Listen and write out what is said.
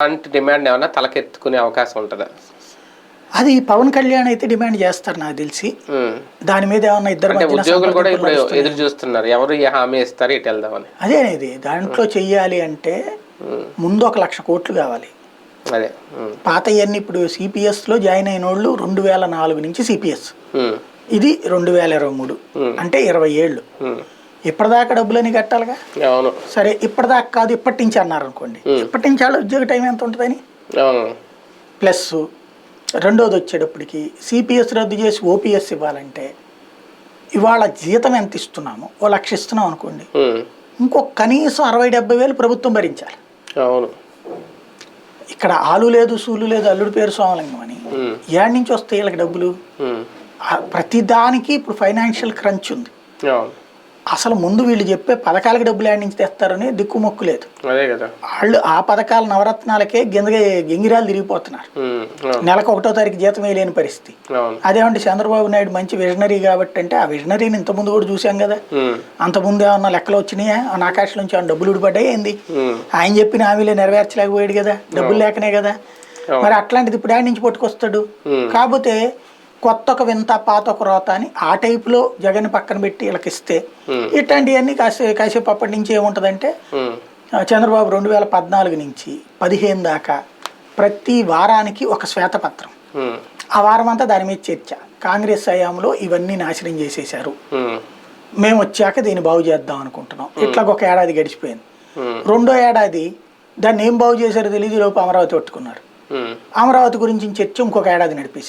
అలాంటి డిమాండ్ ఏమన్నా తలకెత్తుకునే అవకాశం ఉంటుందా? అది పవన్ కళ్యాణ్ అయితే డిమాండ్ చేస్తారు నాకు తెలిసి. దాని మీద ఏమన్నా ఇద్దరు ఉద్యోగులు కూడా ఇప్పుడు ఎదురు చూస్తున్నారు, ఎవరు ఏ హామీ ఇస్తారు ఇటు వెళ్దామని. అదేనేది దాంట్లో చెయ్యాలి అంటే ముందు 1,00,000 కోట్లు కావాలి. అదే పాత ఇవన్నీ ఇప్పుడు సిపిఎస్ లో జాయిన్ అయిన వాళ్ళు 2004 నుంచి సిపిఎస్, ఇది 2023 అంటే 20 ఏళ్ళు. ఇప్పటిదాకా డబ్బులని కట్టాలిగా. అవును సరే ఇప్పటిదాకా కాదు ఇప్పటి నుంచి అన్నారు అనుకోండి, ఇప్పటి నుంచి వాళ్ళు ఉద్యోగ టైం ఎంత ఉంటుందని ప్లస్ రెండోది వచ్చేటప్పటికి సిపిఎస్ రద్దు చేసి ఓపీఎస్ ఇవ్వాలంటే ఇవాళ జీతం ఎంత ఇస్తున్నాము, 1,00,000 ఇస్తున్నాం అనుకోండి, ఇంకొక కనీసం 60-70 వేలు ప్రభుత్వం భరించాలి. అవును ఇక్కడ ఆలు లేదు సూలు లేదు అల్లుడి పేరు సోమలింగం అని ఏడు నుంచి వస్తాయి వీళ్ళకి డబ్బులు. ప్రతిదానికి ఇప్పుడు ఫైనాన్షియల్ క్రంచ్ ఉంది. అసలు ముందు వీళ్ళు చెప్పే పథకాలకు డబ్బులు ఏడు నుంచి తెస్తారని దిక్కుమొక్కు లేదు. వాళ్ళు ఆ పథకాల నవరత్నాలకే గింగిరాలు తిరిగిపోతున్నారు. నెలకు 1వ తారీఖు జీతం వేయలేని పరిస్థితి. అదేమంటే చంద్రబాబు నాయుడు మంచి విజనరీ కాబట్టి అంటే ఆ విజనరీని ఇంతకుముందు కూడా చూసాం కదా. అంతకుముందు ఏమన్నా లెక్కలు వచ్చినాయా, ఆకాశం నుంచి ఏమన్నా డబ్బులు ఊడిపడ్డాయి ఏంది? ఆయన చెప్పిన హామీలే నెరవేర్చలేకపోయాడు కదా, డబ్బులు లేకనే కదా. మరి అట్లాంటిది ఇప్పుడు ఏడు నుంచి పట్టుకొస్తాడు? కాకపోతే కొత్త ఒక వింత పాత ఒక రోత అని ఆ టైపులో జగన్ పక్కన పెట్టి వీళ్ళకి ఇస్తే ఇట్లాంటివన్నీ కాసేపు అప్పటి నుంచి ఏముంటుందంటే చంద్రబాబు 2014 నుంచి 15 దాకా ప్రతి వారానికి ఒక శ్వేతపత్రం, ఆ వారం అంతా దాని మీద చర్చ. కాంగ్రెస్ హయాంలో ఇవన్నీ నాశనం చేసేశారు, మేము వచ్చాక దీన్ని బాగు చేద్దాం అనుకుంటున్నాం. ఇట్లాగ ఒక ఏడాది గడిచిపోయింది. రెండో ఏడాది దాన్ని ఏం బాగు చేశారో తెలియదు, లోపు అమరావతి పట్టుకున్నారు. అమరావతి గురించి చర్చ ఇంకొక ఏడాది నడిపేశారు.